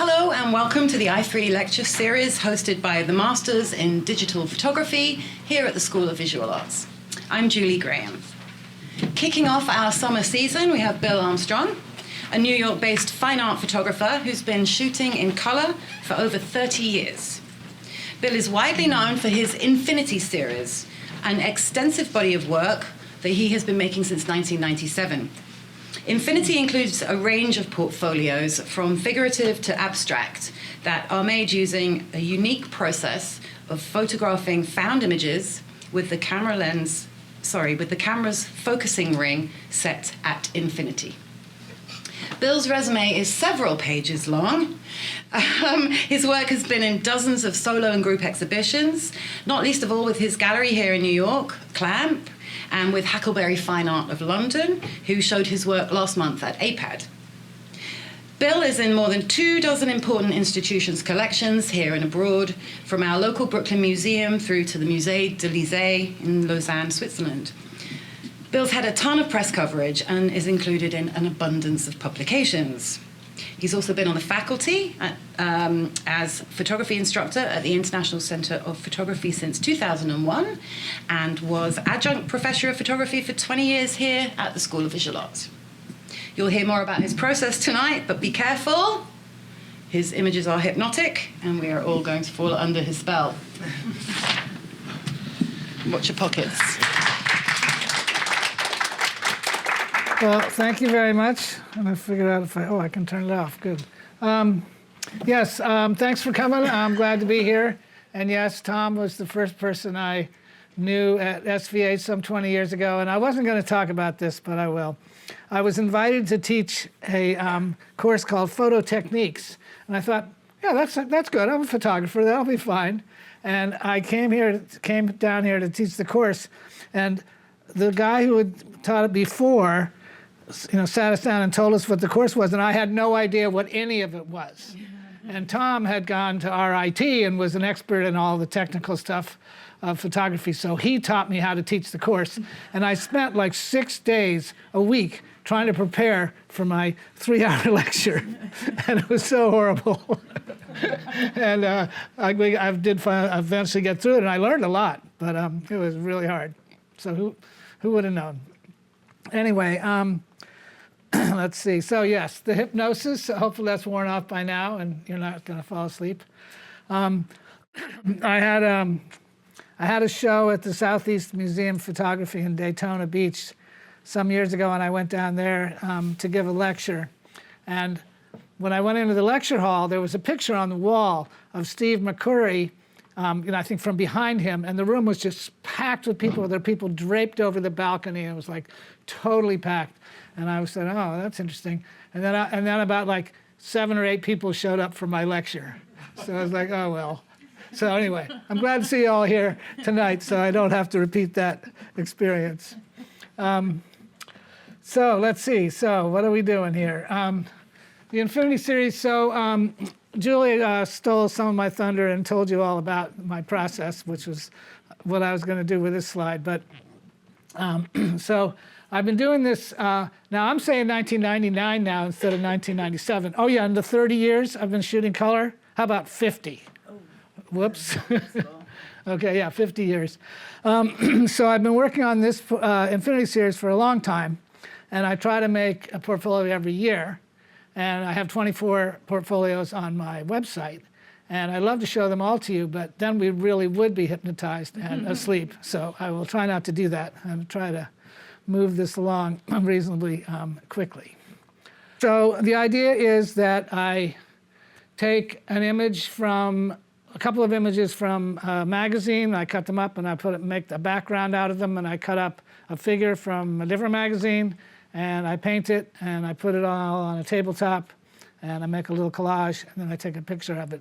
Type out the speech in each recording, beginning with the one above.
Hello and welcome to the i3 lecture series hosted by the Masters in Digital Photography here at the School of Visual Arts. I'm Julie Graham. Kicking off our summer season, we have Bill Armstrong, a New York-based fine art photographer who's been shooting in color for over 30 years. Bill is widely known for his Infinity series, an extensive body of work that he has been making since 1997. Infinity includes a range of portfolios from figurative to abstract that are made using a unique process of photographing found images with the camera's focusing ring set at infinity. Bill's resume is several pages long. His work has been in dozens of solo and group exhibitions, not least of all with his gallery here in New York, Clamp, and with Hackleberry Fine Art of London, who showed his work last month at APAD. Bill is in more than 24 important institutions' collections here and abroad, from our local Brooklyn Museum through to the Musée d'Élysée in Lausanne, Switzerland. Bill's had a ton of press coverage and is included in an abundance of publications. He's also been on the faculty as photography instructor at the International Center of Photography since 2001 and was adjunct professor of photography for 20 years here at the School of Visual Arts. You'll hear more about his process tonight, but be careful. His images are hypnotic and we are all going to fall under his spell. Watch your pockets. Well, thank you very much. And I figured out if I can turn it off. Good. Thanks for coming. I'm glad to be here. And yes, Tom was the first person I knew at SVA some 20 years ago. And I wasn't going to talk about this, but I will. I was invited to teach a course called Photo Techniques. And I thought, yeah, that's good. I'm a photographer. That'll be fine. And I came down here to teach the course. And the guy who had taught it before sat us down and told us what the course was, and I had no idea what any of it was. And Tom had gone to RIT and was an expert in all the technical stuff of photography, so he taught me how to teach the course. And I spent like 6 days a week trying to prepare for my 3-hour lecture, and it was so horrible. And I did eventually get through it, and I learned a lot, but it was really hard. So who would have known? Anyway, let's see. So yes, the hypnosis, hopefully that's worn off by now and you're not going to fall asleep. I had a show at the Southeast Museum of Photography in Daytona Beach some years ago, and I went down there to give a lecture. And when I went into the lecture hall, there was a picture on the wall of Steve McCurry, I think from behind him, and the room was just packed with people. There were people draped over the balcony, and it was like totally packed. And I said, oh, that's interesting. And then about like 7 or 8 people showed up for my lecture. So I was like, oh, well. So anyway, I'm glad to see you all here tonight, so I don't have to repeat that experience. So let's see. So what are we doing here? The Infinity series. So Julie stole some of my thunder and told you all about my process, which was what I was going to do with this slide. But so I've been doing this, now I'm saying 1999 now instead of 1997. Oh yeah, in the 30 years I've been shooting color, how about 50? Oh. Whoops. Okay, yeah, 50 years. So I've been working on this Infinity series for a long time, and I try to make a portfolio every year. And I have 24 portfolios on my website. And I'd love to show them all to you, but then we really would be hypnotized and asleep. So I will try not to do that and try to move this along reasonably quickly. So the idea is that I take an image from, a couple of images from a magazine, I cut them up and I make the background out of them, and I cut up a figure from a different magazine, and I paint it, and I put it all on a tabletop, and I make a little collage, and then I take a picture of it.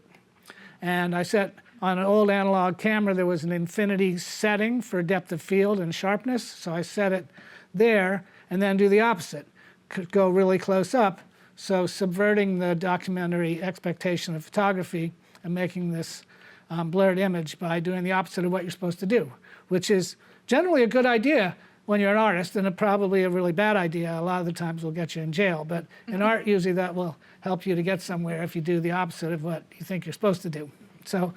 And I set, on an old analog camera, there was an infinity setting for depth of field and sharpness, so I set it there, and then do the opposite. Could go really close up, so subverting the documentary expectation of photography and making this blurred image by doing the opposite of what you're supposed to do, which is generally a good idea, when you're an artist, and it probably a really bad idea a lot of the times will get you in jail. But in art, usually that will help you to get somewhere if you do the opposite of what you think you're supposed to do. So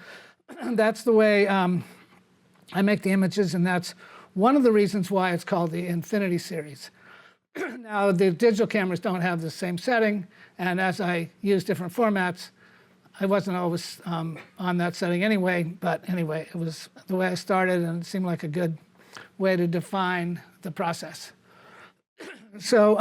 that's the way I make the images, and that's one of the reasons why it's called the Infinity series. Now, the digital cameras don't have the same setting, and as I use different formats, I wasn't always on that setting anyway, but anyway, it was the way I started, and it seemed like a good way to define the process. So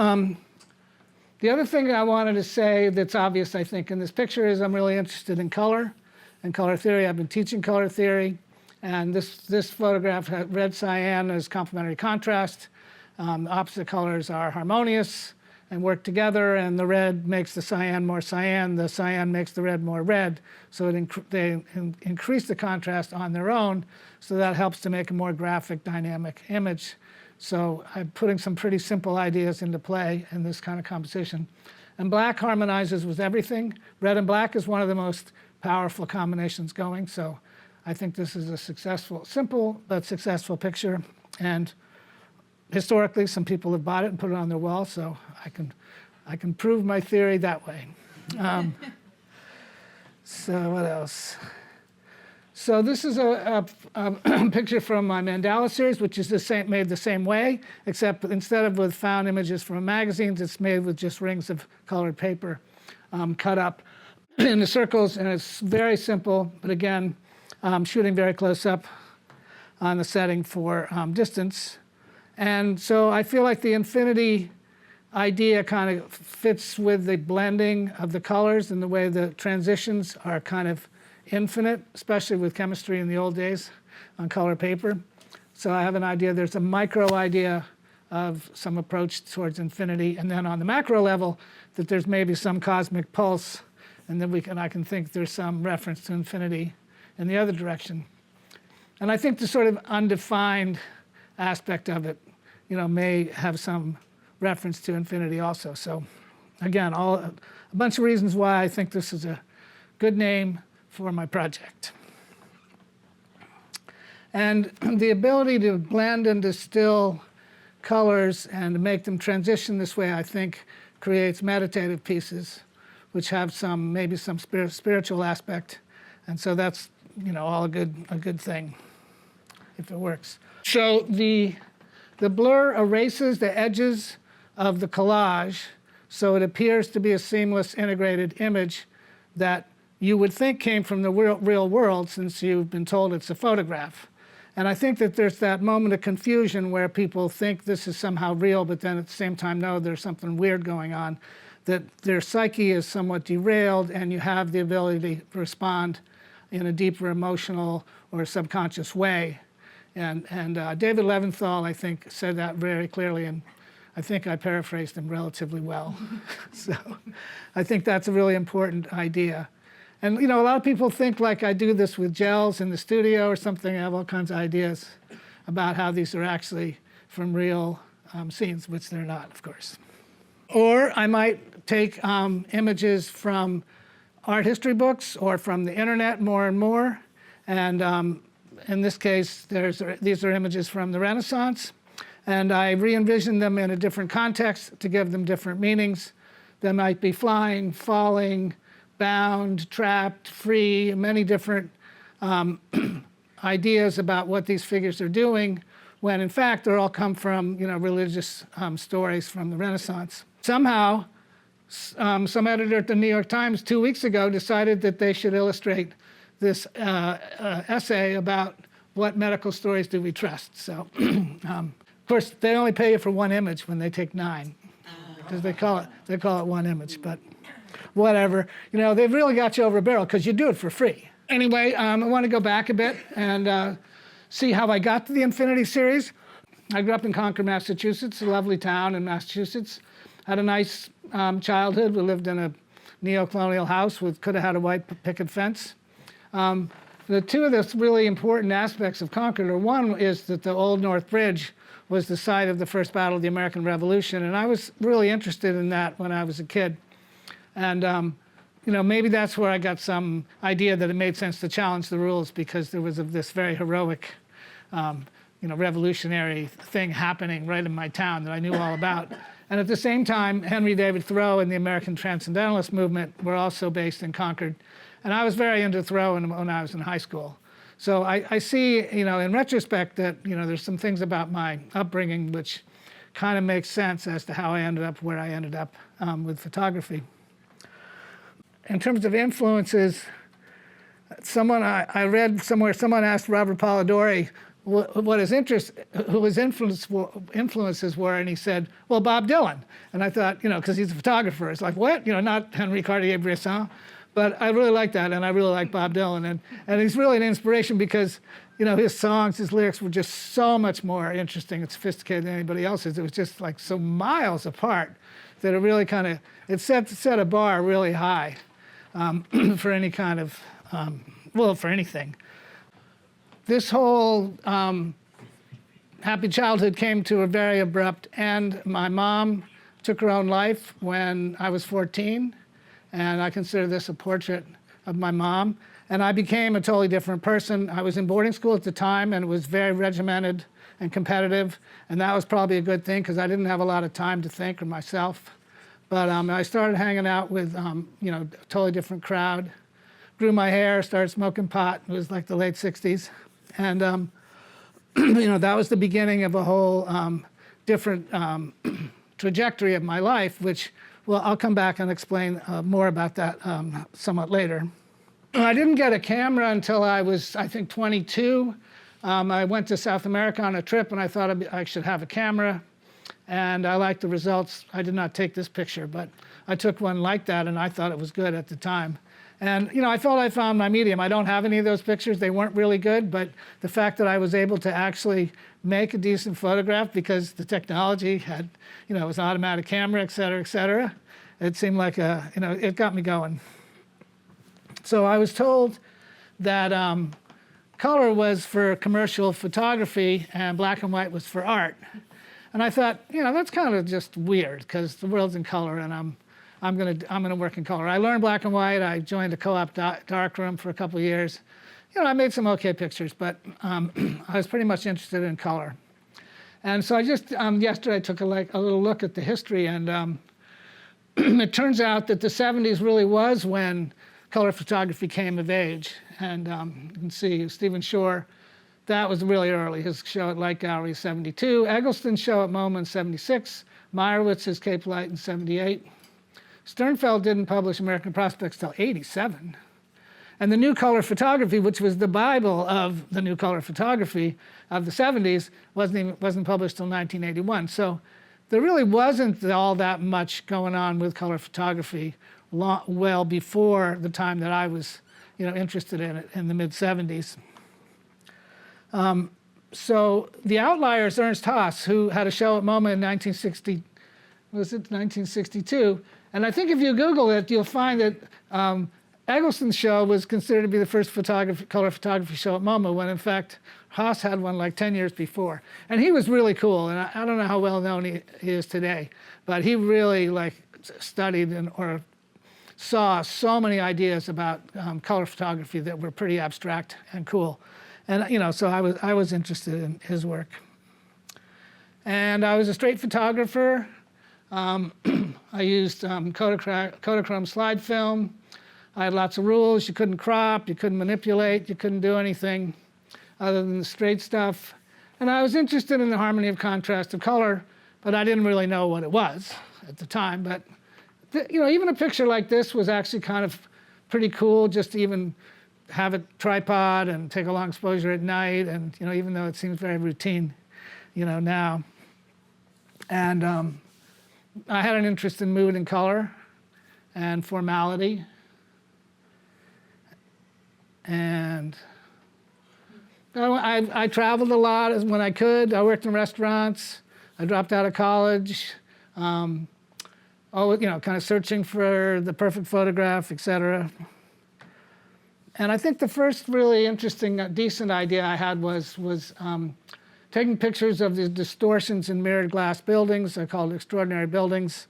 the other thing I wanted to say that's obvious, I think, in this picture is I'm really interested in color and color theory. I've been teaching color theory, and this photograph had red cyan as complementary contrast. Opposite colors are harmonious and work together, and the red makes the cyan more cyan, the cyan makes the red more red, so they increase the contrast on their own, so that helps to make a more graphic, dynamic image. So I'm putting some pretty simple ideas into play in this kind of composition. And black harmonizes with everything. Red and black is one of the most powerful combinations going, so I think this is a successful, simple but successful picture. And historically, some people have bought it and put it on their wall, so I can prove my theory that way. So what else? So this is a picture from my mandala series, which is made the same way, except instead of with found images from magazines, it's made with just rings of colored paper cut up into circles, and it's very simple, but again, shooting very close up on the setting for distance. And so I feel like the infinity idea kind of fits with the blending of the colors and the way the transitions are kind of infinite, especially with chemistry in the old days on color paper. So I have an idea, there's a micro idea of some approach towards infinity, and then on the macro level, that there's maybe some cosmic pulse, and then I can think there's some reference to infinity in the other direction. And I think the sort of undefined aspect of it, may have some reference to infinity also. So again, a bunch of reasons why I think this is a good name for my project. And the ability to blend and distill colors and to make them transition this way, I think, creates meditative pieces, which have maybe some spiritual aspect. And so that's, all a good thing if it works. So the blur erases the edges of the collage, so it appears to be a seamless integrated image that you would think came from the real world, since you've been told it's a photograph. And I think that there's that moment of confusion where people think this is somehow real, but then at the same time, no, there's something weird going on, that their psyche is somewhat derailed, and you have the ability to respond in a deeper emotional or subconscious way. And David Leventhal, I think, said that very clearly, and I think I paraphrased him relatively well. So I think that's a really important idea. And a lot of people think like I do this with gels in the studio or something. I have all kinds of ideas about how these are actually from real scenes, which they're not, of course. Or I might take images from art history books or from the internet more and more. And in this case, these are images from the Renaissance. And I re-envision them in a different context to give them different meanings. They might be flying, falling, bound, trapped, free, many different ideas about what these figures are doing, when in fact they all come from religious stories from the Renaissance. Somehow, some editor at the New York Times 2 weeks ago decided that they should illustrate this essay about what medical stories do we trust. So, of course, they only pay you for one image when they take 9, because they call it one image, but whatever. They've really got you over a barrel because you do it for free. Anyway, I want to go back a bit and see how I got to the Infinity series. I grew up in Concord, Massachusetts, a lovely town in Massachusetts. Had a nice childhood. We lived in a neo-colonial house could have had a white picket fence. The two of the really important aspects of Concord are, one is that the Old North Bridge was the site of the first battle of the American Revolution, and I was really interested in that when I was a kid. And maybe that's where I got some idea that it made sense to challenge the rules, because there was this very heroic revolutionary thing happening right in my town that I knew all about. And at the same time, Henry David Thoreau and the American Transcendentalist movement were also based in Concord. And I was very into Thoreau when I was in high school. So I see, in retrospect that, there's some things about my upbringing which kind of makes sense as to how I ended up where I ended up with photography. In terms of influences, I read somewhere, someone asked Robert Polidori what his who his influences were, and he said, well, Bob Dylan. And I thought, because he's a photographer, it's like, what? Not Henri Cartier-Bresson. But I really like that, and I really like Bob Dylan. And he's really an inspiration because, his songs, his lyrics were just so much more interesting and sophisticated than anybody else's. It was just like so miles apart that it really it set a bar really high for any kind of, for anything. This whole happy childhood came to a very abrupt end. My mom took her own life when I was 14. And I consider this a portrait of my mom. And I became a totally different person. I was in boarding school at the time, and it was very regimented and competitive. And that was probably a good thing, because I didn't have a lot of time to think or myself. But I started hanging out with, a totally different crowd. Grew my hair, started smoking pot. It was like the late 60s. And, that was the beginning of a whole different trajectory of my life, which, well, I'll come back and explain more about that somewhat later. I didn't get a camera until I was, I think, 22. I went to South America on a trip, and I thought I should have a camera. And I liked the results. I did not take this picture, but I took one like that, and I thought it was good at the time. And, I felt I found my medium. I don't have any of those pictures. They weren't really good, but the fact that I was able to actually make a decent photograph because the technology had, it was an automatic camera, et cetera, it seemed like it got me going. So I was told that color was for commercial photography and black and white was for art. And I thought, that's kind of just weird because the world's in color and I'm gonna work in color. I learned black and white. I joined a co-op darkroom for a couple of years. I made some okay pictures, but I was pretty much interested in color. And so I just yesterday I took a little look at the history, and it turns out that the 70s really was when color photography came of age. And you can see Stephen Shore, that was really early. His show at Light Gallery, 72. Eggleston's show at MoMA in 76. Meyerowitz's Cape Light in 78. Sternfeld didn't publish American Prospects till 87. And the New Color Photography, which was the Bible of the New Color Photography of the 70s, wasn't published till 1981. So there really wasn't all that much going on with color photography well before the time that I was interested in it in the mid-70s. So the outlier is Ernst Haas, who had a show at MoMA in 1962. And I think if you Google it, you'll find that Eggleston's show was considered to be the first color photography show at MoMA, when in fact Haas had one like 10 years before. And he was really cool, and I don't know how well known he is today, but he really studied or saw so many ideas about color photography that were pretty abstract and cool. And so I was interested in his work. And I was a straight photographer. I used Kodachrome slide film. I had lots of rules. You couldn't crop, you couldn't manipulate, you couldn't do anything other than the straight stuff. And I was interested in the harmony of contrast of color, but I didn't really know what it was at the time. But even a picture like this was actually kind of pretty cool, just to even have a tripod and take a long exposure at night, and even though it seems very routine, now. And I had an interest in mood and color and formality. And I traveled a lot when I could. I worked in restaurants. I dropped out of college. Kind of searching for the perfect photograph, et cetera. And I think the first really interesting, decent idea I had was taking pictures of the distortions in mirrored glass buildings. I called it Extraordinary Buildings.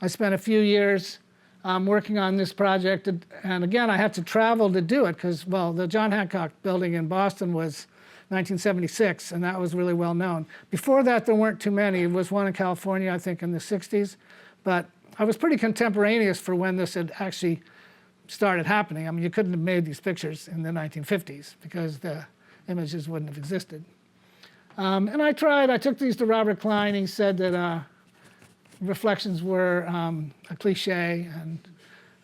I spent a few years working on this project. And again, I had to travel to do it because, well, the John Hancock building in Boston was 1976, and that was really well known. Before that, there weren't too many. There was one in California, I think, in the 60s. But I was pretty contemporaneous for when this had actually started happening. I mean, you couldn't have made these pictures in the 1950s because the images wouldn't have existed. And I took these to Robert Klein. He said that reflections were a cliche. And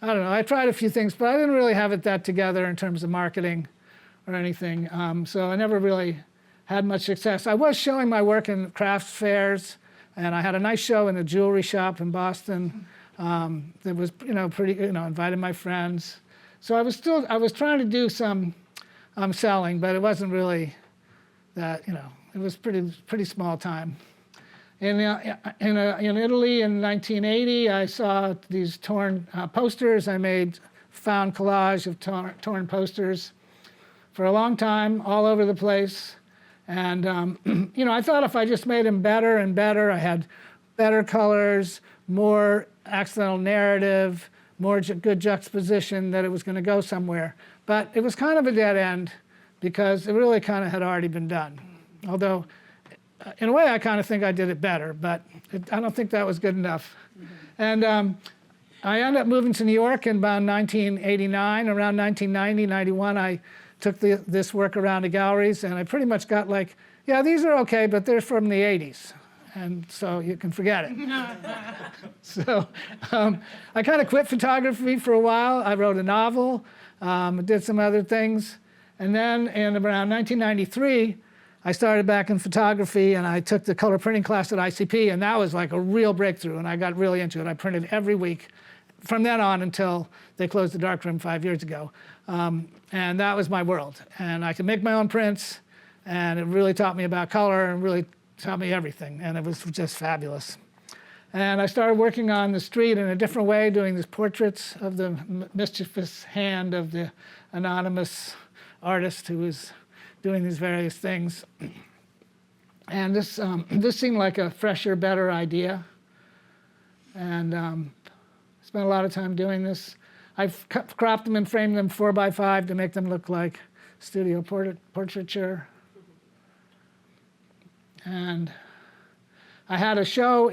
I don't know, I tried a few things, but I didn't really have it that together in terms of marketing or anything. So I never really had much success. I was showing my work in crafts fairs, and I had a nice show in a jewelry shop in Boston. That was, pretty, invited my friends. So I was trying to do some selling, but it wasn't really that, it was pretty small time. In Italy in 1980, I saw these torn posters. I found collage of torn posters for a long time, all over the place. And, I thought if I just made them better and better, I had better colors, more accidental narrative, more good juxtaposition, that it was going to go somewhere. But it was kind of a dead end because it really kind of had already been done. Although, in a way, I kind of think I did it better, but I don't think that was good enough. And I ended up moving to New York in about 1989. Around 1990, 91, I took this work around to galleries, and I pretty much got like, yeah, these are okay, but they're from the 80s. And so you can forget it. So I kind of quit photography for a while. I wrote a novel, did some other things. And then in around 1993, I started back in photography, and I took the color printing class at ICP, and that was like a real breakthrough, and I got really into it. I printed every week from then on until they closed the darkroom 5 years ago. And that was my world. And I could make my own prints, and it really taught me about color and really taught me everything, and it was just fabulous. And I started working on the street in a different way, doing these portraits of the mischievous hand of the anonymous artist who was doing these various things. And this seemed like a fresher, better idea. And spent a lot of time doing this. I've cropped them and framed them 4x5 to make them look like studio portraiture. And I had a show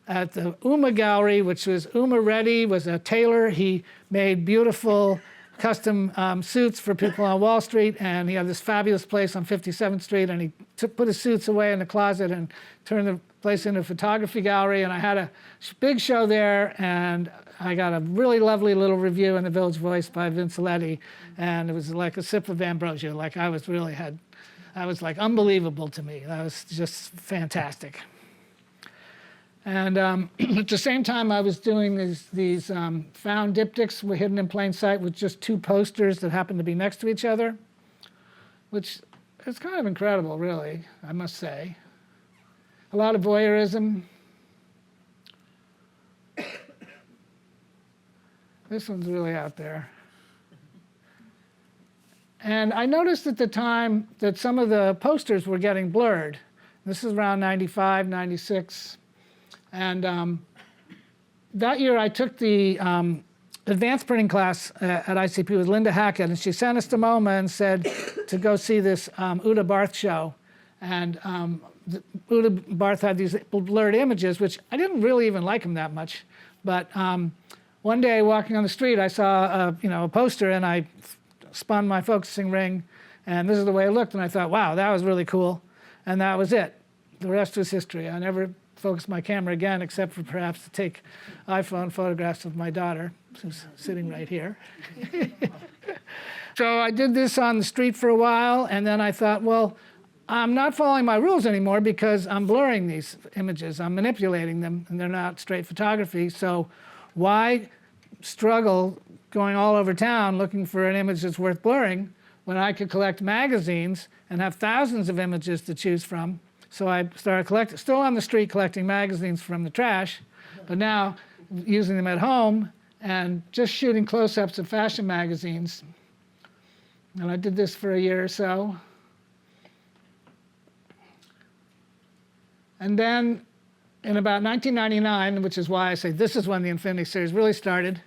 at the Uma Gallery, which was Uma Reddy, was a tailor. He made beautiful custom suits for people on Wall Street, and he had this fabulous place on 57th Street, and he put his suits away in the closet and turned the place into a photography gallery. And I had a big show there, and I got a really lovely little review in the Village Voice by Vince Aletti, and it was like a sip of ambrosia. Like I was like unbelievable to me. That was just fantastic. And at the same time, I was doing these found diptychs were hidden in plain sight with just two posters that happened to be next to each other, which is kind of incredible, really, I must say. A lot of voyeurism. This one's really out there. And I noticed at the time that some of the posters were getting blurred. This is around 95, 96. And that year I took the advanced printing class at ICP with Linda Hackett, and she sent us to MoMA and said to go see this Uta Barth show. And Uta Barth had these blurred images, which I didn't really even like them that much. But one day walking on the street, I saw a poster, and I spun my focusing ring, and this is the way it looked, and I thought, wow, that was really cool. And that was it. The rest was history. I never focused my camera again, except for perhaps to take iPhone photographs of my daughter, who's sitting right here. So I did this on the street for a while, and then I thought, well, I'm not following my rules anymore because I'm blurring these images. I'm manipulating them, and they're not straight photography. So why struggle going all over town looking for an image that's worth blurring when I could collect magazines and have thousands of images to choose from? So I started collecting, still on the street collecting magazines from the trash, but now using them at home and just shooting close-ups of fashion magazines. And I did this for a year or so. And then in about 1999, which is why I say this is when the Infinity series really started,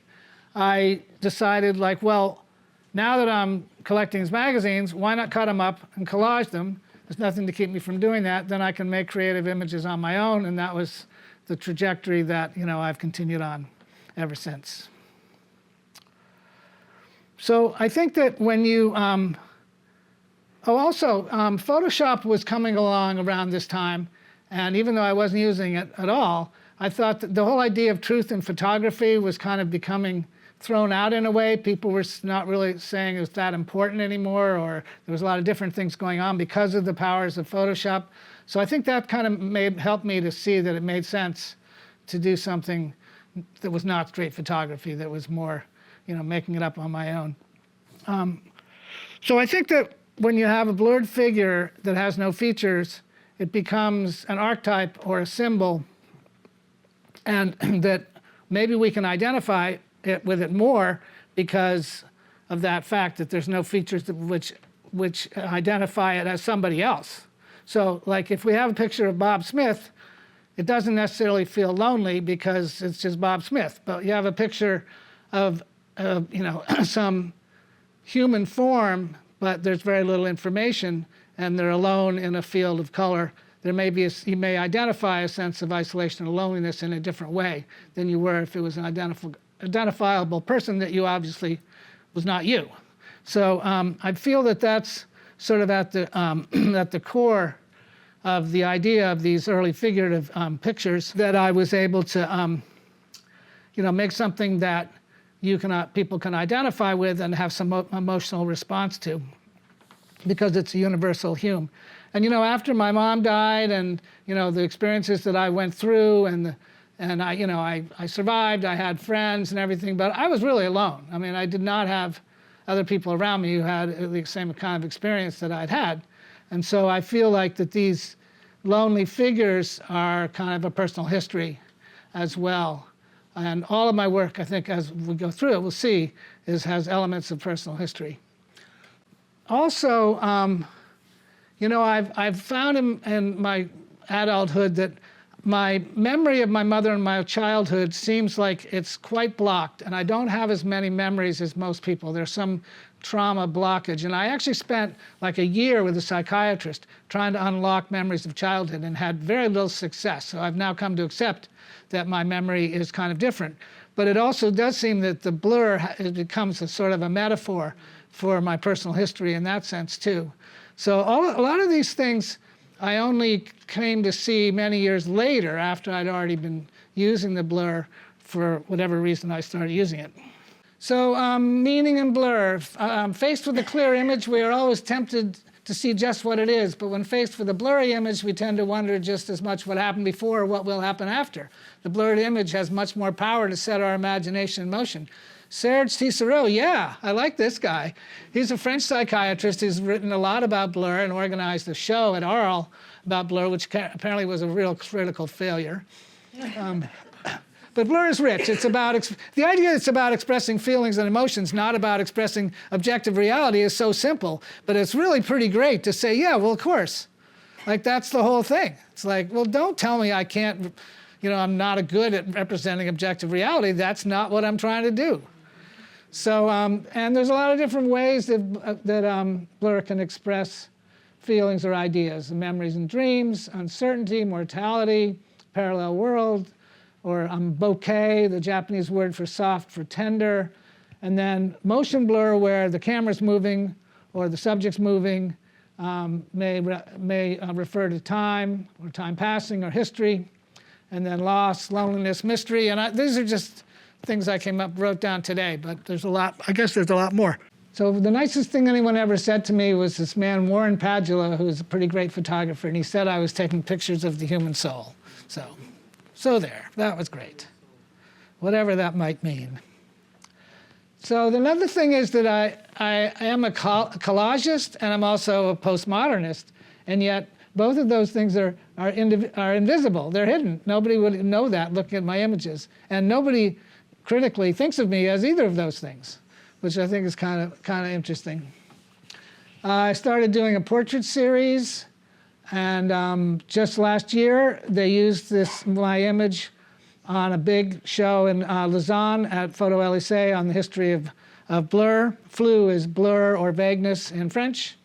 I decided, like, well, now that I'm collecting his magazines, why not cut them up and collage them? There's nothing to keep me from doing that. Then I can make creative images on my own, and that was the trajectory that I've continued on ever since. So I think that when you, Photoshop was coming along around this time, and even though I wasn't using it at all, I thought that the whole idea of truth in photography was kind of becoming thrown out in a way. People were not really saying it was that important anymore, or there was a lot of different things going on because of the powers of Photoshop. So I think that kind of helped me to see that it made sense to do something that was not straight photography, that was more, making it up on my own. So I think that when you have a blurred figure that has no features, it becomes an archetype or a symbol, and that maybe we can identify with it more because of that fact that there's no features which identify it as somebody else. So like if we have a picture of Bob Smith, it doesn't necessarily feel lonely because it's just Bob Smith. But you have a picture of some human form, but there's very little information, and they're alone in a field of color. There may be you may identify a sense of isolation or loneliness in a different way than you were if it was an identifiable person that you obviously was not you. So I feel that that's sort of at the core of the idea of these early figurative pictures, that I was able to make something that people can identify with and have some emotional response to, because it's a universal hue. And after my mom died, and the experiences that I went through, and I survived, I had friends and everything, but I was really alone. I mean, I did not have other people around me who had the same kind of experience that I'd had. And so I feel like that these lonely figures are kind of a personal history as well. And all of my work, I think, as we go through it, we'll see, has elements of personal history. Also, I've found in my adulthood that my memory of my mother in my childhood seems like it's quite blocked, and I don't have as many memories as most people. There's some trauma blockage, and I actually spent like a year with a psychiatrist trying to unlock memories of childhood and had very little success. So I've now come to accept that my memory is kind of different. But it also does seem that the blur becomes a sort of a metaphor for my personal history in that sense too. So a lot of these things I only came to see many years later, after I'd already been using the blur for whatever reason I started using it. So meaning and blur. Faced with a clear image, we are always tempted to see just what it is, but when faced with a blurry image, we tend to wonder just as much what happened before or what will happen after. The blurred image has much more power to set our imagination in motion. Serge Tisserot, yeah, I like this guy. He's a French psychiatrist who's written a lot about blur and organized a show at Arles about blur, which apparently was a real critical failure. But blur is rich. It's about the idea it's about expressing feelings and emotions, not about expressing objective reality, is so simple. But it's really pretty great to say, yeah, well, of course. Like, that's the whole thing. It's like, well, don't tell me I can't, I'm not good at representing objective reality. That's not what I'm trying to do. So, and there's a lot of different ways that blur can express feelings or ideas: memories and dreams, uncertainty, mortality, parallel world, or bokeh, the Japanese word for soft, for tender. And then motion blur, where the camera's moving or the subject's moving, may refer to time, or time passing, or history. And then loss, loneliness, mystery. And these are just things I wrote down today, but there's a lot, I guess there's a lot more. So the nicest thing anyone ever said to me was this man, Warren Padula, who's a pretty great photographer, and he said I was taking pictures of the human soul. So there, that was great, whatever that might mean. So another thing is that I am a collagist, and I'm also a postmodernist, and yet both of those things are invisible. They're hidden. Nobody would know that looking at my images, and nobody critically thinks of me as either of those things, which I think is kind of interesting. I started doing a portrait series, and just last year they used my image on a big show in Lausanne at Photo Elysée on the history of of blur. Flou is blur or vagueness in French.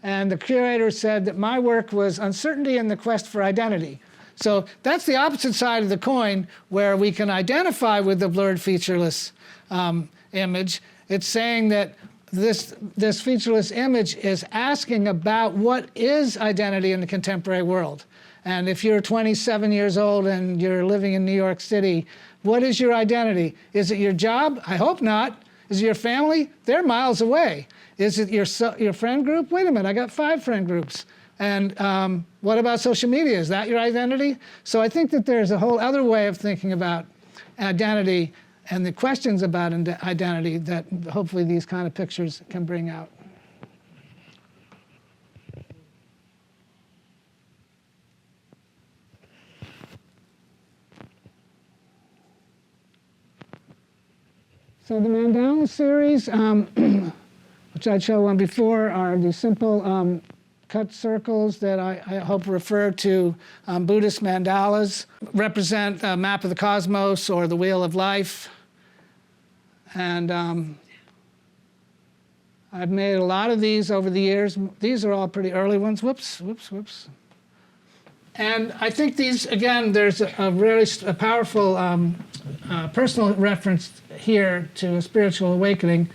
And the curator said that my work was uncertainty in the quest for identity. So that's the opposite side of the coin, where we can identify with the blurred featureless image. It's saying that this featureless image is asking about what is identity in the contemporary world. And if you're 27 years old and you're living in New York City, what is your identity? Is it your job? I hope not. Is it your family? They're miles away. Is it your friend group? Wait a minute, I got 5 friend groups. And what about social media? Is that your identity? So I think that there's a whole other way of thinking about identity and the questions about identity that hopefully these kind of pictures can bring out. So the mandala series, which I showed one before, are these simple cut circles that I hope refer to Buddhist mandalas, represent a map of the cosmos or the wheel of life. And I've made a lot of these over the years. These are all pretty early ones. Whoops. And I think these, again, there's a powerful personal reference here to a spiritual awakening.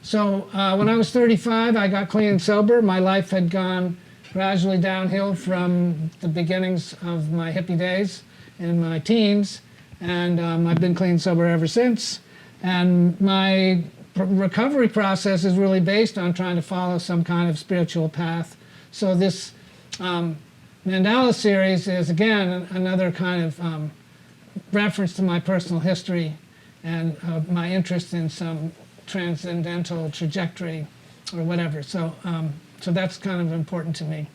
So when I was 35, I got clean and sober. My life had gone gradually downhill from the beginnings of my hippie days in my teens. And I've been clean and sober ever since. And my recovery process is really based on trying to follow some kind of spiritual path. So this mandala series is, again, another kind of reference to my personal history and my interest in some transcendental trajectory or whatever. So that's kind of important to me.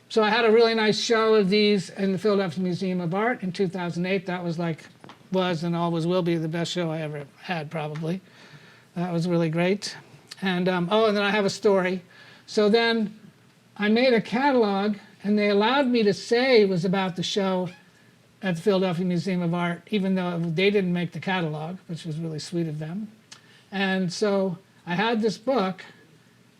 So I had a really nice show of these in the Philadelphia Museum of Art in 2008. That was and always will be the best show I ever had, probably. That was really great. And and then I have a story. So then I made a catalog, and they allowed me to say it was about the show at the Philadelphia Museum of Art, even though they didn't make the catalog, which was really sweet of them. And so I had this book,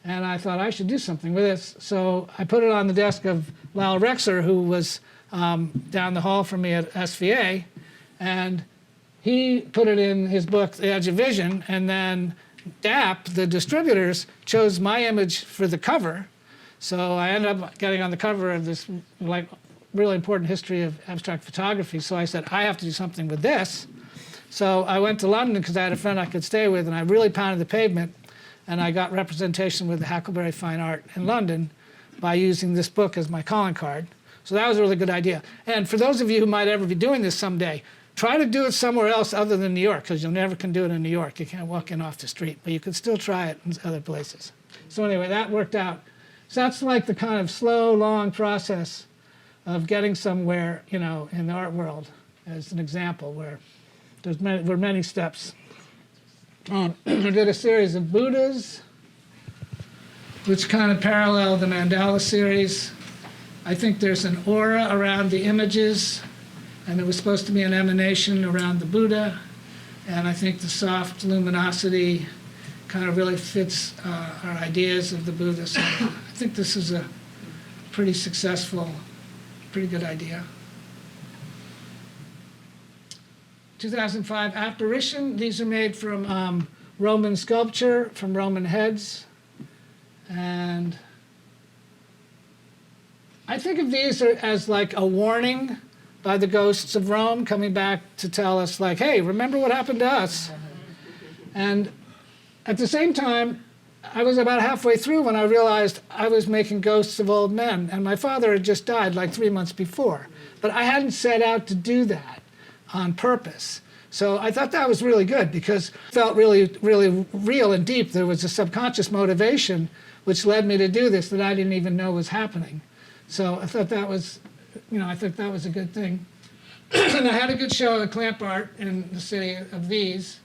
and I thought I should do something with this. So I put it on the desk of Lyle Rexer, who was down the hall from me at SVA, and he put it in his book, The Edge of Vision, and then DAP, the distributors, chose my image for the cover. So I ended up getting on the cover of this really important history of abstract photography. So I said, I have to do something with this. So I went to London because I had a friend I could stay with, and I really pounded the pavement, and I got representation with the Hackleberry Fine Art in London by using this book as my calling card. So that was a really good idea. And for those of you who might ever be doing this someday, try to do it somewhere else other than New York, because you'll never can do it in New York. You can't walk in off the street, but you can still try it in other places. So anyway, that worked out. So that's like the kind of slow, long process of getting somewhere, in the art world, as an example, where were many steps. I did a series of Buddhas, which kind of parallel the mandala series. I think there's an aura around the images, and it was supposed to be an emanation around the Buddha. And I think the soft luminosity kind of really fits our ideas of the Buddha. So I think this is a pretty successful, pretty good idea. 2005 Apparition. These are made from Roman sculpture, from Roman heads. And I think of these as like a warning by the ghosts of Rome coming back to tell us, like, hey, remember what happened to us? And at the same time, I was about halfway through when I realized I was making ghosts of old men, and my father had just died like 3 months before. But I hadn't set out to do that on purpose. So I thought that was really good, because it felt really, really real and deep. There was a subconscious motivation which led me to do this that I didn't even know was happening. So I thought that was, I think that was a good thing. And I had a good show at Clamp Art in the city of these.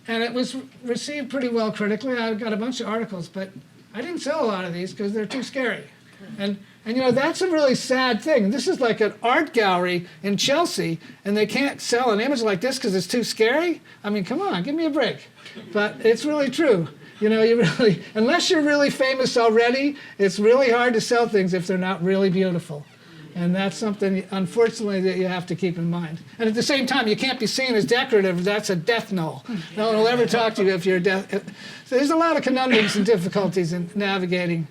And it was received pretty well critically. I got a bunch of articles, but I didn't sell a lot of these because they're too scary. And And that's a really sad thing. This is like an art gallery in Chelsea, and they can't sell an image like this because it's too scary. I mean, come on, give me a break. But it's really true. You really, unless you're really famous already, it's really hard to sell things if they're not really beautiful. And that's something, unfortunately, that you have to keep in mind. And at the same time, you can't be seen as decorative. That's a death knell. No one will ever talk to you if you're deaf. So there's a lot of conundrums and difficulties in navigating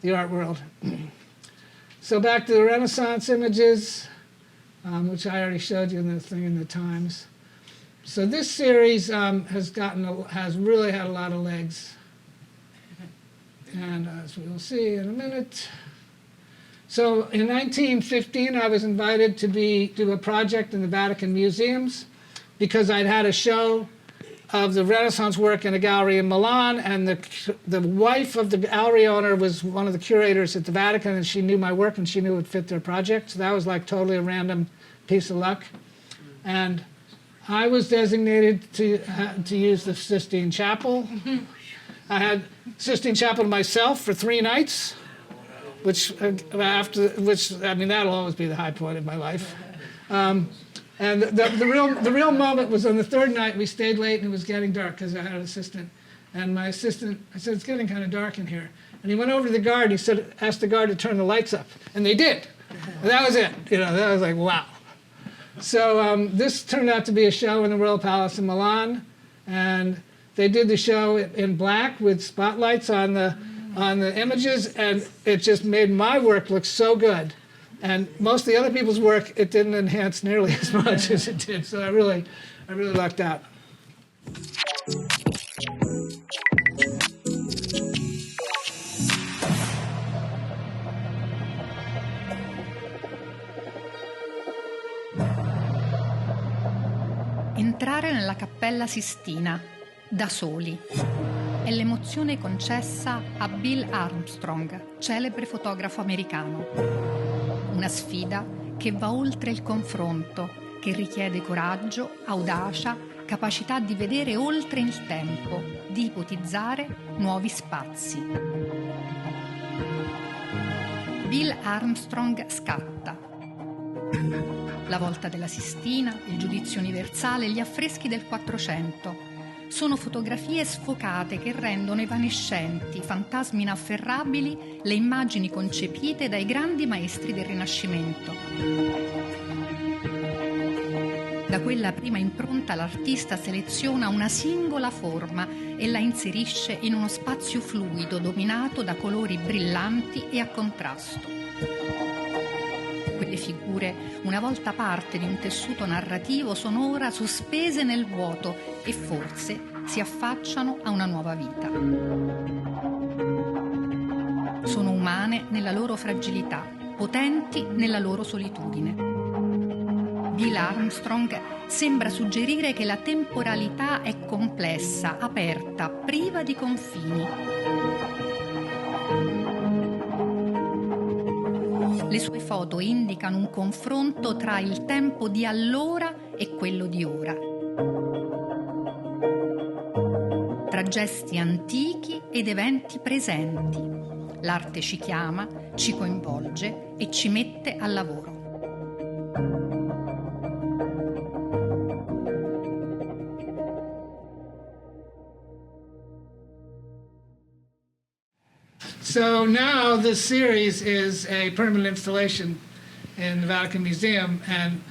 the art world. So back to the Renaissance images, which I already showed you in the thing in the Times. So this series has really had a lot of legs, and as we will see in a minute. So in 1915, I was invited to do a project in the Vatican museums because I'd had a show of the Renaissance work in a gallery in Milan, and the wife of the gallery owner was one of the curators at the Vatican, and she knew my work and she knew it would fit their project. So that was like totally a random piece of luck. And I was designated to use the Sistine Chapel. I had Sistine Chapel to myself for 3 nights, which I mean, that'll always be the high point of my life. And the real moment was on the 3rd night. We stayed late and it was getting dark because I had an assistant. And my assistant, I said, it's getting kind of dark in here. And he went over to the guard. He said, asked the guard to turn the lights up, and they did. And that was it. That was like, wow. So this turned out to be a show in the Royal Palace in Milan, and they did the show in black with spotlights on the images, and it just made my work look so good. And most of the other people's work, it didn't enhance nearly as much as it did. So I really lucked out. Entrare nella Cappella Sistina, da soli. È l'emozione concessa a Bill Armstrong, celebre fotografo americano. Una sfida che va oltre il confronto, che richiede coraggio, audacia, capacità di vedere oltre il tempo, di ipotizzare nuovi spazi. Bill Armstrong scatta. La volta della Sistina, il giudizio universale, gli affreschi del Quattrocento. Sono fotografie sfocate che rendono evanescenti, fantasmi inafferrabili, le immagini concepite dai grandi maestri del Rinascimento. Da quella prima impronta l'artista seleziona una singola forma e la inserisce in uno spazio fluido dominato da colori brillanti e a contrasto. Quelle figure, una volta parte di un tessuto narrativo, sono ora sospese nel vuoto e forse si affacciano a una nuova vita. Sono umane nella loro fragilità, potenti nella loro solitudine. Bill Armstrong sembra suggerire che la temporalità è complessa, aperta, priva di confini. Le sue foto indicano un confronto tra il tempo di allora e quello di ora. Tra gesti antichi ed eventi presenti. L'arte ci chiama, ci coinvolge e ci mette al lavoro. So now this series is a permanent installation in the Vatican Museum, and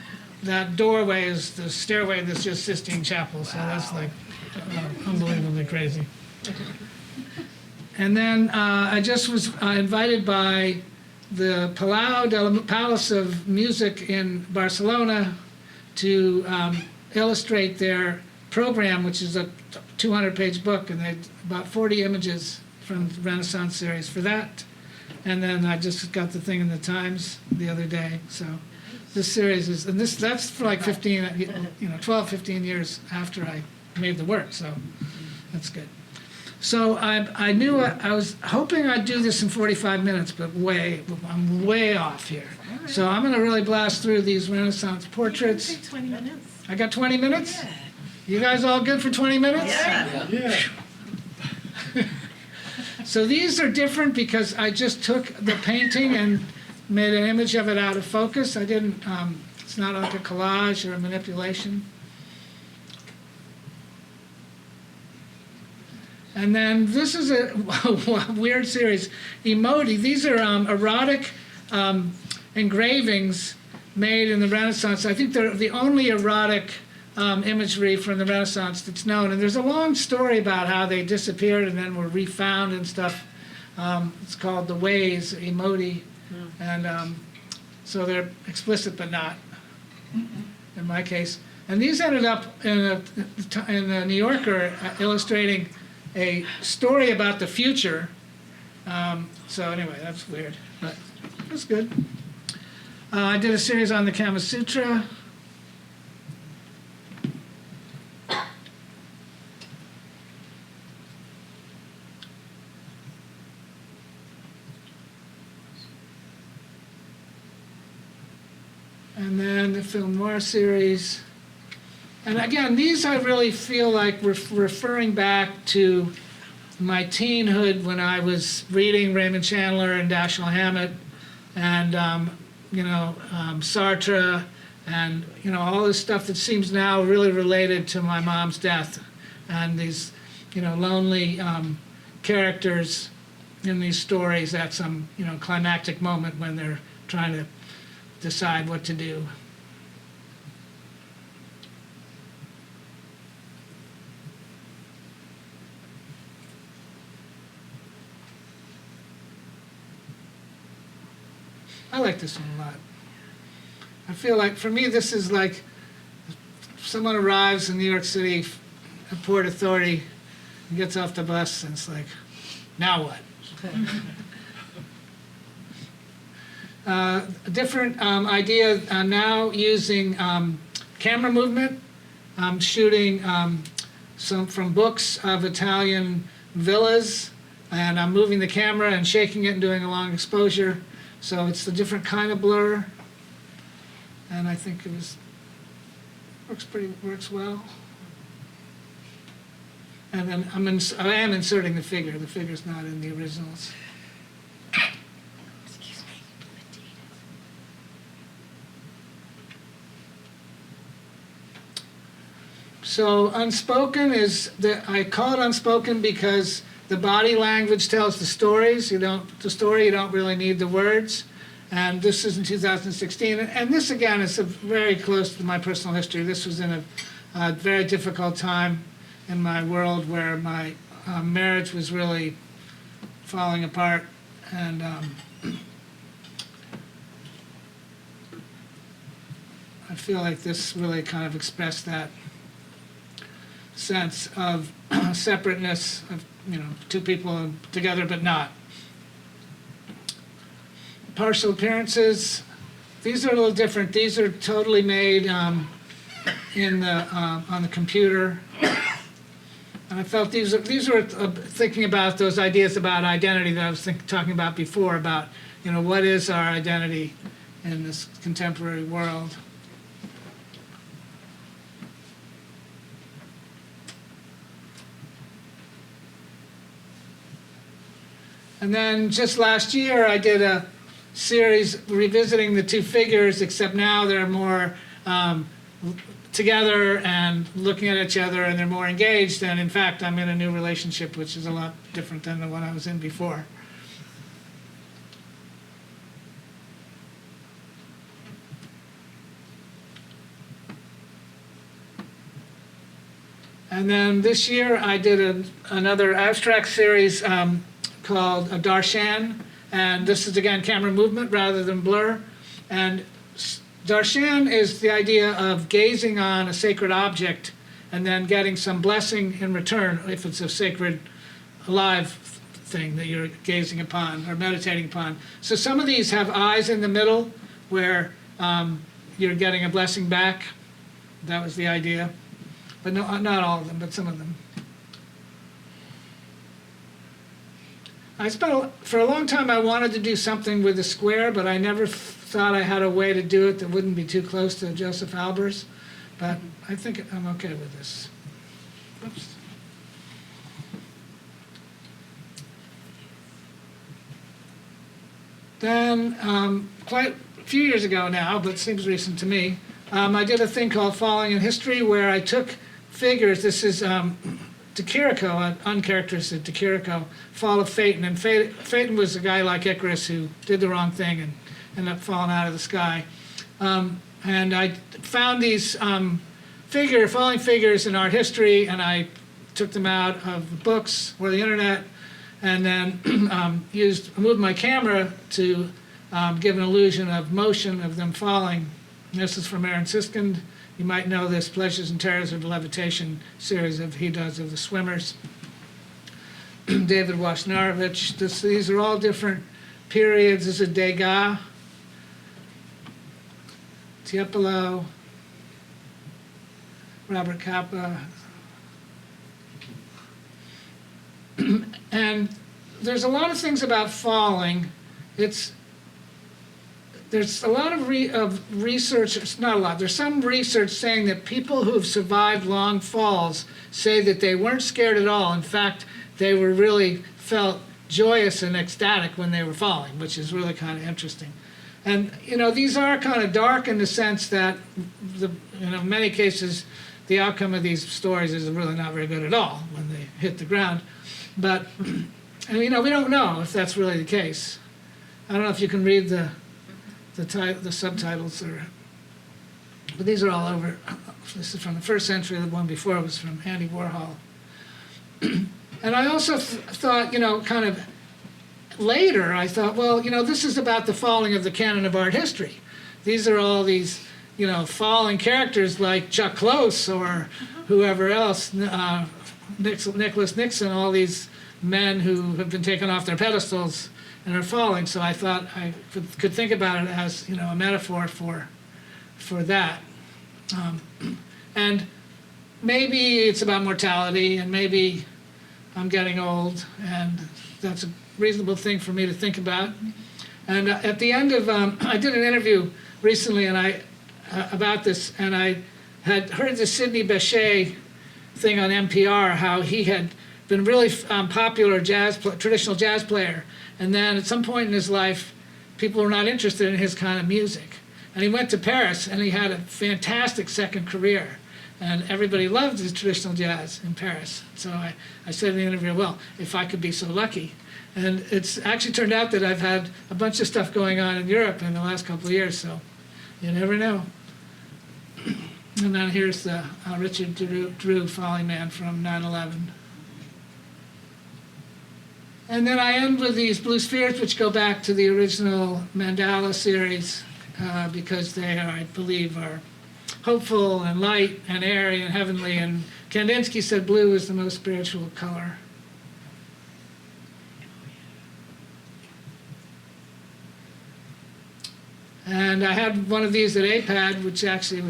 that doorway is the stairway that's just Sistine Chapel. So that's like unbelievably crazy. And then I just was invited by the Palau del Palace of Music in Barcelona to illustrate their program, which is a 200-page book, and they had about 40 images from the Renaissance series for that. And then I just got the thing in the Times the other day. So this series is, and that's for like 12, 15 years after I made the work, so that's good. So I knew I was hoping I'd do this in 45 minutes, but I'm way off here. So I'm going to really blast through these Renaissance portraits. 20 minutes. I got 20 minutes? Yeah. You guys all good for 20 minutes? Yeah. So these are different because I just took the painting and made an image of it out of focus. I didn't, it's not like a collage or a manipulation. And then this is a weird series, Emoti. These are erotic engravings made in the Renaissance. I think they're the only erotic imagery from the Renaissance that's known. And there's a long story about how they disappeared and then were refound and stuff. It's called The Ways, Emoti. And so they're explicit but not, in my case. And these ended up in the New Yorker illustrating a story about the future. So anyway, that's weird, but that's good. I did a series on the Kama Sutra. And then the film noir series. And again, these I really feel like referring back to my teenhood when I was reading Raymond Chandler and Dashiell Hammett and, Sartre and, all this stuff that seems now really related to my mom's death and these, lonely characters in these stories at some, climactic moment when they're trying to decide what to do. I like this one a lot. I feel like, for me, this is like someone arrives in New York City at Port Authority and gets off the bus and it's like, now what? A different idea now using camera movement. I'm shooting some from books of Italian villas, and I'm moving the camera and shaking it and doing a long exposure. So it's a different kind of blur, and I think it works well. And then I am inserting the figure. The figure's not in the originals. Excuse me. So unspoken I call it unspoken because the body language tells the stories. You don't really need the words. And this is in 2016. And this, again, is very close to my personal history. This was in a very difficult time in my world where my marriage was really falling apart. And I feel like this really kind of expressed that sense of separateness of two people together but not. Partial appearances. These are a little different. These are totally made on the computer. And I felt these were thinking about those ideas about identity that I was talking about before, about what is our identity in this contemporary world. And then just last year, I did a series revisiting the two figures, except now they're more together and looking at each other, and they're more engaged. And in fact, I'm in a new relationship, which is a lot different than the one I was in before. And then this year, I did another abstract series called Darshan, and this is again camera movement rather than blur. And Darshan is the idea of gazing on a sacred object and then getting some blessing in return if it's a sacred, alive thing that you're gazing upon or meditating upon. So some of these have eyes in the middle where you're getting a blessing back. That was the idea. But no, not all of them, but some of them. For a long time, I wanted to do something with a square, but I never thought I had a way to do it that wouldn't be too close to Joseph Albers. But I think I'm okay with this. Oops. then quite a few years ago now, but it seems recent to me, I did a thing called Falling in History where I took figures. This is De Chirico, an uncharacteristic De Chirico, Fall of Phaeton. And Phaeton was a guy like Icarus who did the wrong thing and ended up falling out of the sky. And I found these falling figures in art history, and I took them out of the books or the internet, and then moved my camera to give an illusion of motion of them falling. And this is from Aaron Siskind. You might know this, Pleasures and Terrors of Levitation series he does of the swimmers. David Wasnarovich. These are all different periods. This is Degas, Tiepolo, Robert Capa. And there's a lot of things about falling. There's a lot of research, it's not a lot, there's some research saying that people who have survived long falls say that they weren't scared at all. In fact, they felt joyous and ecstatic when they were falling, which is really kind of interesting. And, these are kind of dark in the sense that, in many cases, the outcome of these stories is really not very good at all when they hit the ground. But, we don't know if that's really the case. I don't know if you can read the subtitles, but these are all over. This is from the first century. The one before was from Andy Warhol. And I also thought, kind of later, I thought, well, this is about the falling of the canon of art history. These are all these, falling characters like Chuck Close or whoever else, Nicholas Nixon, all these men who have been taken off their pedestals and are falling. So I thought I could think about it as a metaphor for that. And maybe it's about mortality, and maybe I'm getting old, and that's a reasonable thing for me to think about. And at the end of, I did an interview recently, and about this, and I had heard the Sidney Bechet thing on NPR, how he had been really popular traditional jazz player. And then at some point in his life, people were not interested in his kind of music. And he went to Paris, and he had a fantastic second career. And everybody loved his traditional jazz in Paris. So I said in the interview, well, if I could be so lucky. And it's actually turned out that I've had a bunch of stuff going on in Europe in the last couple of years, so you never know. And then here's the Richard Drew Falling Man from 9/11. And then I end with these blue spheres, which go back to the original Mandala series, because they are, I believe, are hopeful and light and airy and heavenly. And Kandinsky said blue is the most spiritual color. And I had one of these at APAD, which actually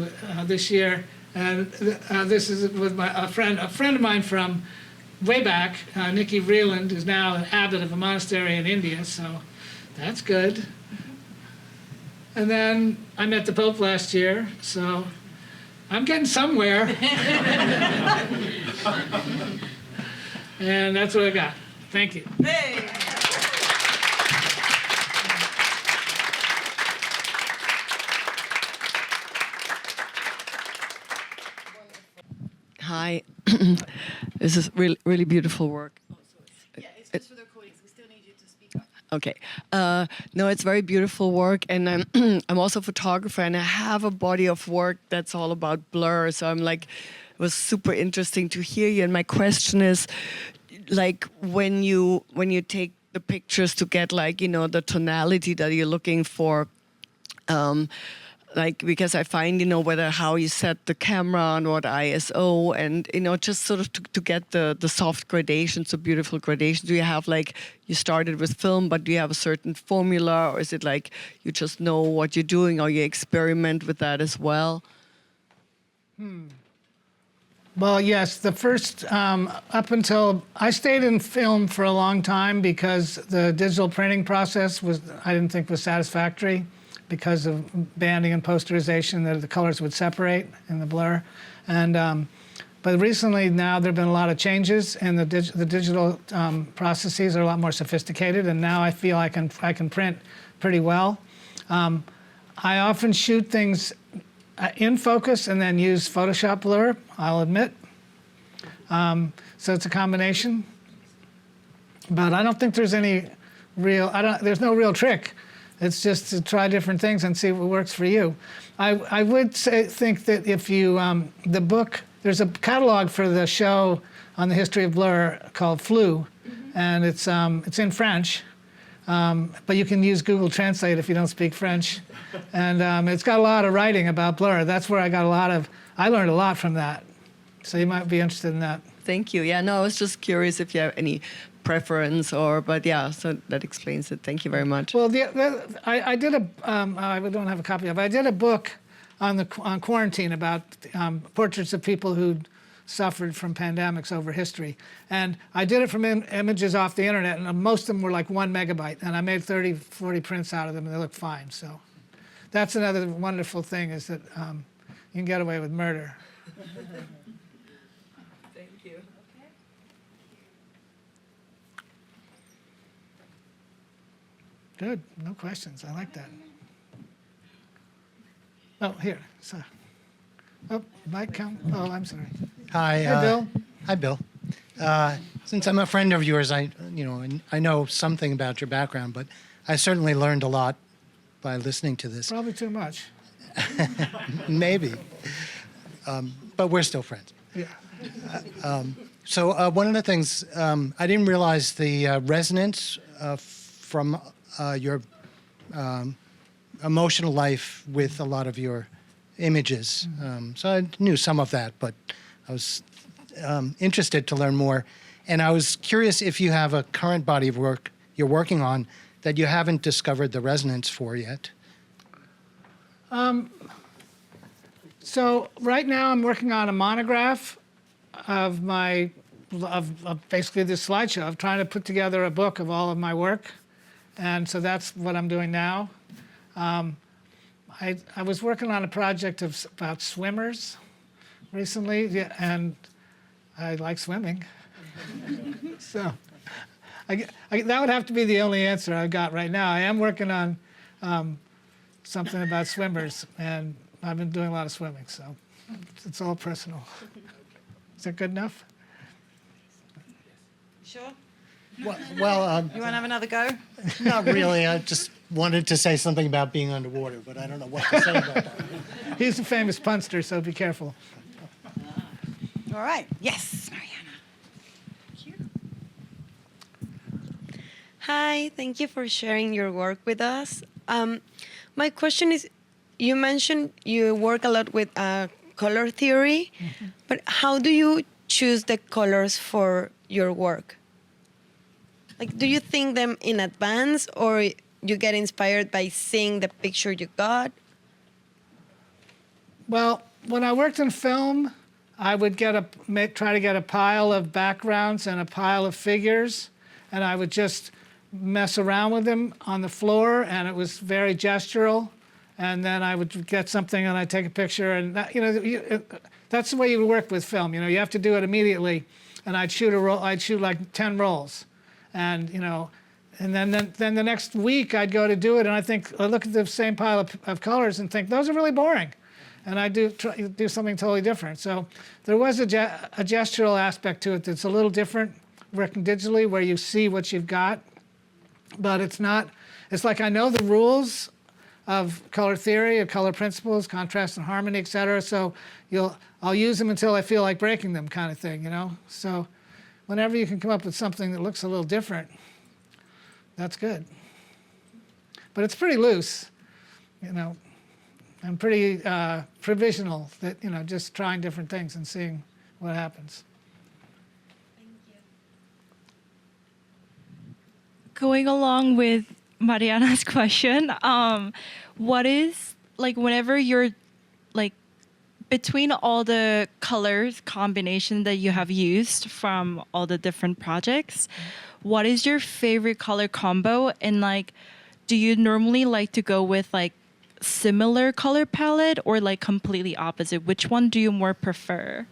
this year, and this is with a friend of mine from way back, Nikki Vreeland, is now an abbot of a monastery in India, so that's good. And then I met the Pope last year, so I'm getting somewhere. And that's what I got. Thank you. Hey. Hi. This is really, really beautiful work. Yeah, it's just for the recordings. We still need you to speak up. Okay. No, it's very beautiful work, and I'm also a photographer, and I have a body of work that's all about blur. So I'm like, it was super interesting to hear you. And my question is, like, when you take the pictures to get the tonality that you're looking for. Because I find, whether how you set the camera on what ISO and, just sort of to get the soft gradations, the beautiful gradations. Do you have you started with film, but do you have a certain formula, or is it you just know what you're doing, or you experiment with that as well? Well, yes, the first, up until, I stayed in film for a long time because the digital printing process I didn't think was satisfactory, because of banding and posterization, that the colors would separate in the blur. And but recently now there have been a lot of changes, and the digital processes are a lot more sophisticated, and now I feel I can print pretty well. I often shoot things in focus and then use Photoshop blur, I'll admit. So it's a combination. But I don't think there's any there's no real trick. It's just to try different things and see what works for you. I would think that if you, the book, there's a catalog for the show on the history of blur called Flu, and it's in French, but you can use Google Translate if you don't speak French. And it's got a lot of writing about blur. That's where I learned a lot from that. So you might be interested in that. Thank you. Yeah, no, I was just curious if you have any preference but yeah, so that explains it. Thank you very much. Well, I did I don't have a copy of it. I did a book on quarantine about portraits of people who'd suffered from pandemics over history. And I did it from images off the internet, and most of them were like 1 megabyte. And I made 30, 40 prints out of them, and they look fine. So that's another wonderful thing, is that you can get away with murder. Thank you. Good. No questions. I like that. Oh, here. So, Mike, come. Oh, I'm sorry. Hi, Hey, Bill. Hi, Bill. Since I'm a friend of yours, I know something about your background, but I certainly learned a lot by listening to this. Probably too much. Maybe, but we're still friends. Yeah. So one of the things I didn't realize the resonance from your emotional life with a lot of your images. So I knew some of that, but I was interested to learn more. And I was curious if you have a current body of work you're working on that you haven't discovered the resonance for yet. So right now I'm working on a monograph of basically this slideshow. I'm trying to put together a book of all of my work. And so that's what I'm doing now. I was working on a project about swimmers recently, and I like swimming. So that would have to be the only answer I've got right now. I am working on something about swimmers, and I've been doing a lot of swimming, so it's all personal. Is that good enough? Sure. Well, You want to have another go? not really. I just wanted to say something about being underwater, but I don't know what to say about that. He's a famous punster, so be careful. All right. Yes, Mariana. Hi, thank you for sharing your work with us. My question is, you mentioned you work a lot with color theory, but how do you choose the colors for your work? Like, do you think them in advance, or you get inspired by seeing the picture you got? Well, when I worked in film, I would try to get a pile of backgrounds and a pile of figures, and I would just mess around with them on the floor, and it was very gestural. And then I would get something, and I'd take a picture, and that, that's the way you work with film. You have to do it immediately, and I'd shoot like 10 rolls, and and then the next week I'd go to do it, and I look at the same pile of colors and think those are really boring, and I do something totally different. So there was a gestural aspect to it that's a little different, working digitally, where you see what you've got, but it's not. It's like I know the rules of color theory, of color principles, contrast and harmony, et cetera. So I'll use them until I feel like breaking them, kind of thing, So whenever you can come up with something that looks a little different, that's good. But it's pretty loose, and pretty provisional, that, just trying different things and seeing what happens. Going along with Mariana's question, what is, like, whenever you're, like, between all the colors combination that you have used from all the different projects, what is your favorite color combo? And, like, do you normally like to go with, like, similar color palette or, like, completely opposite? Which one do you more prefer?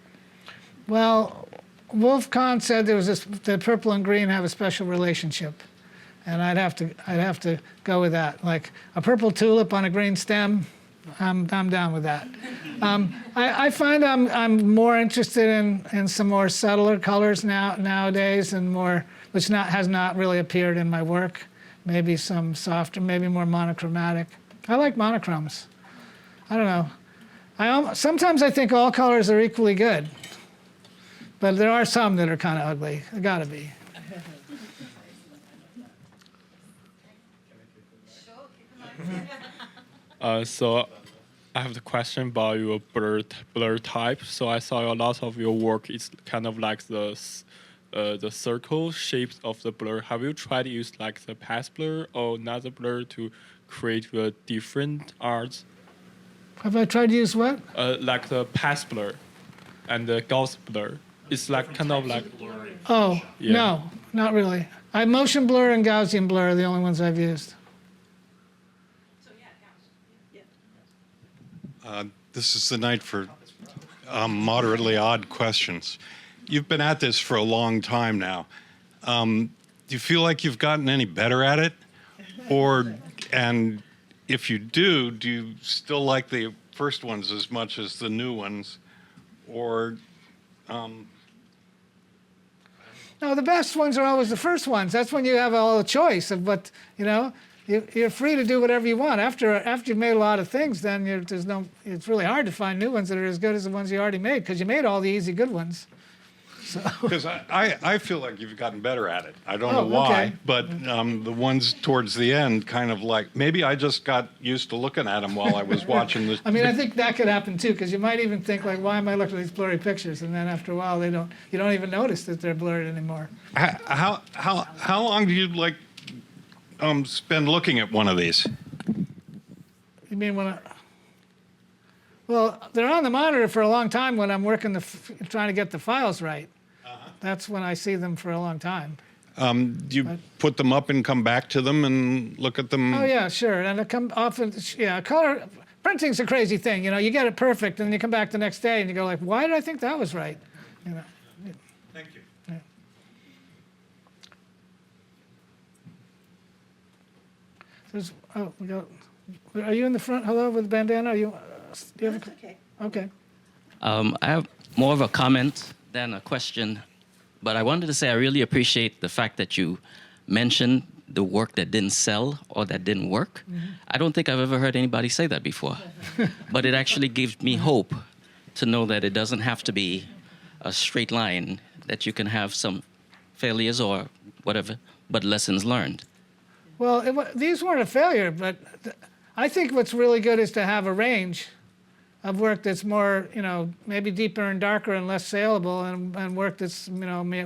Well, Wolf Kahn said the purple and green have a special relationship. and I'd have to go with that. Like a purple tulip on a green stem, I'm down with that. I find I'm more interested in some more subtler colors nowadays, and more which has not really appeared in my work. Maybe some softer, maybe more monochromatic. I like monochromes. I don't know. Sometimes I think all colors are equally good, but there are some that are kind of ugly. They gotta be. So I have the question about your blur type. So I saw a lot of your work is kind of like the circle shapes of the blur. Have you tried to use like the path blur or another blur to create the different arts? Have I tried to use what? Like the path blur and the Gauss blur. It's like kind of like. Oh, Yeah. no, not really. Motion blur and Gaussian blur are the only ones I've used. This is the night for moderately odd questions. You've been at this for a long time now. Do you feel like you've gotten any better at it? And if you do you still like the first ones as much as the new ones? Or, No, the best ones are always the first ones. That's when you have all the choice of what, you're free to do whatever you want. After you've made a lot of things, then it's really hard to find new ones that are as good as the ones you already made, because you made all the easy good ones. because I feel like you've gotten better at it. I don't know Oh, why, okay. but the ones towards the end kind of like, maybe I just got used to looking at them while I was watching this. I mean, I think that could happen too, because you might even think like, why am I looking at these blurry pictures? And then after a while, you don't even notice that they're blurred anymore. How long do you spend looking at one of these? You mean well, they're on the monitor for a long time when I'm working trying to get the files right. That's when I see them for a long time. Do you put them up and come back to them and look at them? Oh yeah, sure. And it color printing's a crazy thing. You get it perfect, and then you come back the next day and you go like, why did I think that was right? Thank you. Yeah. Are you in the front? Hello, with the bandana? Do you have okay. Okay. I have more of a comment than a question, but I wanted to say I really appreciate the fact that you mentioned the work that didn't sell or that didn't work. Mm-hmm. I don't think I've ever heard anybody say that before, but it actually gives me hope to know that it doesn't have to be a straight line, that you can have some failures or whatever, but lessons learned. Well, these weren't a failure, but I think what's really good is to have a range of work that's more, maybe deeper and darker and less saleable, and work that's,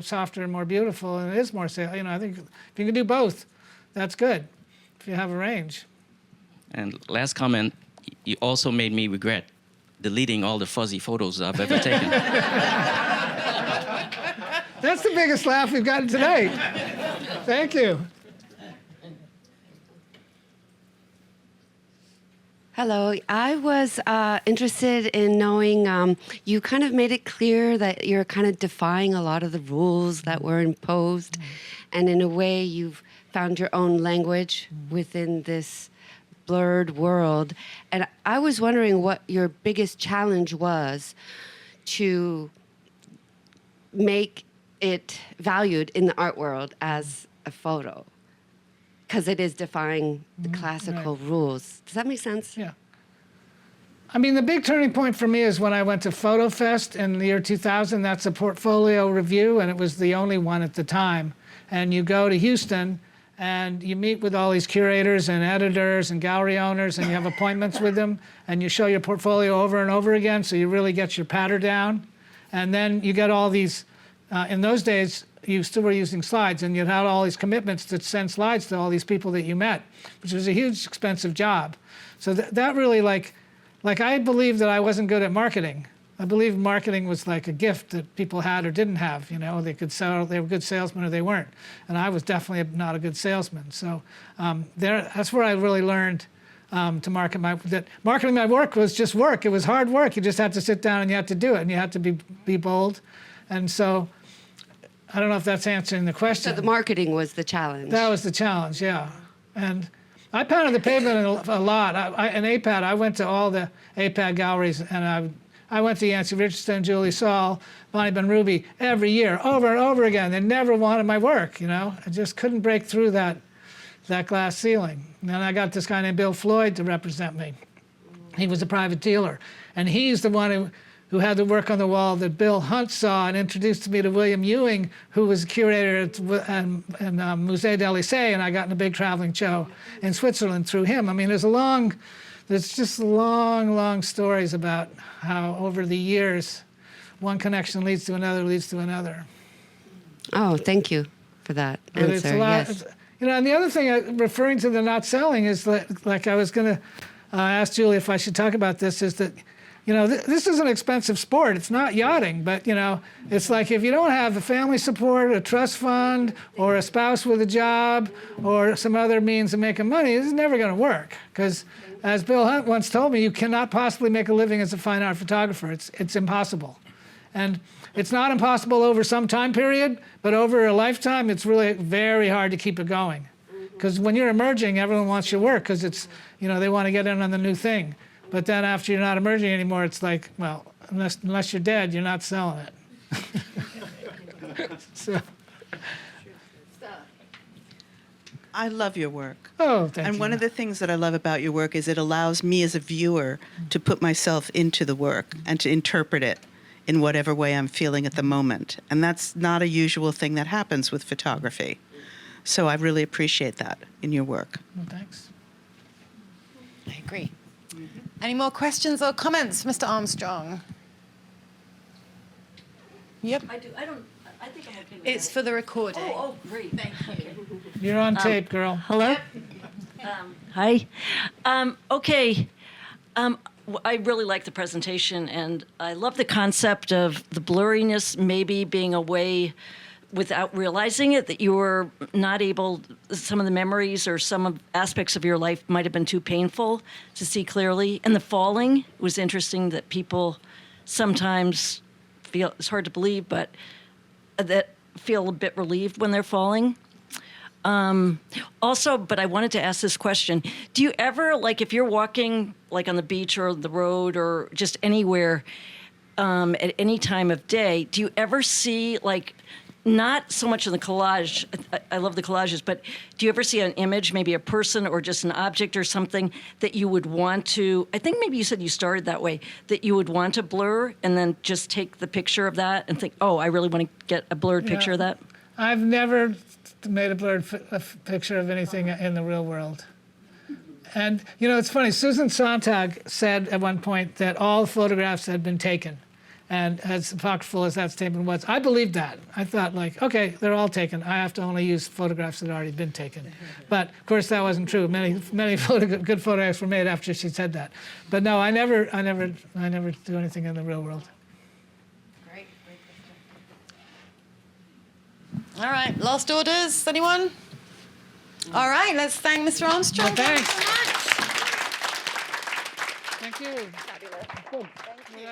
softer and more beautiful and is more saleable. I think if you can do both, that's good, if you have a range. And last comment, you also made me regret deleting all the fuzzy photos I've ever taken. That's the biggest laugh we've gotten tonight. Thank you. Hello, I was interested in knowing, you kind of made it clear that you're kind of defying a lot of the rules that were imposed, and in a way you've found your own language within this blurred world. And I was wondering what your biggest challenge was to make it valued in the art world as a photo, because it is defying the classical rules. Does that make sense? Yeah. I mean, the big turning point for me is when I went to Photo Fest in the year 2000. That's a portfolio review, and it was the only one at the time. And you go to Houston, and you meet with all these curators and editors and gallery owners, and you have appointments with them, and you show your portfolio over and over again, so you really get your patter down. And then you get all these, in those days, you still were using slides, and you had all these commitments to send slides to all these people that you met, which was a huge, expensive job. So that really, like I believed that I wasn't good at marketing. I believed marketing was like a gift that people had or didn't have. They could sell, they were good salesmen or they weren't. And I was definitely not a good salesman. So that's where I really learned to marketing my work was just work. It was hard work. You just had to sit down and you had to do it, and you had to be bold. And so I don't know if that's answering the question. So the marketing was the challenge. That was the challenge, yeah. And I pounded the pavement a lot. In APAD, I went to all the APAD galleries, and I went to Yancey Richardson, Julie Saul, Bonnie Ben-Ruby every year, over and over again. They never wanted my work, you know. I just couldn't break through that glass ceiling. And then I got this guy named Bill Floyd to represent me. He was a private dealer, and he's the one who had the work on the wall that Bill Hunt saw and introduced me to William Ewing, who was a curator at Musée d'Orsay, and I got in a big traveling show in Switzerland through him. I mean, there's just long stories about how over the years, one connection leads to another. Oh, thank you for that But answer. it's a lot, Yes. you know, and the other thing, referring to the not selling, is like I was going to ask Julie if I should talk about this, is that, you know, this is an expensive sport. It's not yachting, but, you know, it's like if you don't have a family support, a trust fund, or a spouse with a job, or some other means of making money, this is never going to work. Because as Bill Hunt once told me, you cannot possibly make a living as a fine art photographer. It's impossible. And it's not impossible over some time period, but over a lifetime, it's really very hard to keep it going. Because when you're emerging, everyone wants your work because it's, you know, they want to get in on the new thing. But then after you're not emerging anymore, it's like, well, unless you're dead, you're not selling it. So. I love your work. Oh, thank you. And one of the things that I love about your work is it allows me as a viewer to put myself into the work and to interpret it in whatever way I'm feeling at the moment. And that's not a usual thing that happens with photography. So I really appreciate that in your work. Well, thanks. I agree. Any more questions or comments, Mr. Armstrong? Yep. I think I'm okay with It's for the recording. Oh, great. Thank you. You're on tape, girl. Hello? Hi. Okay. I really like the presentation, and I love the concept of the blurriness maybe being a way, without realizing it, that you were not able, some of the memories or some of aspects of your life might have been too painful to see clearly. And the falling was interesting, that people sometimes feel, it's hard to believe, but that feel a bit relieved when they're falling. Also, but I wanted to ask this question. Do you ever, like if you're walking like on the beach or the road or just anywhere at any time of day, do you ever see like, not so much in the collage, I love the collages, but do you ever see an image, maybe a person or just an object or something that you would want to, I think maybe you said you started that way, that you would want to blur and then just take the picture of that and think, oh, I really want to get a blurred picture of that? I've never made a blurred picture of anything in the real world. And, you know, it's funny, Susan Sontag said at one point that all photographs had been taken. And as apocryphal as that statement was, I believed that. I thought, like, okay, they're all taken. I have to only use photographs that had already been taken. But of course, that wasn't true. Many good photographs were made after she said that. But no, I never do anything in the real world. Great. All right, last orders, anyone? All right, let's thank Mr. Armstrong. Well, thanks. Thank you so much. Thank you. Fabulous. Good. Thank you.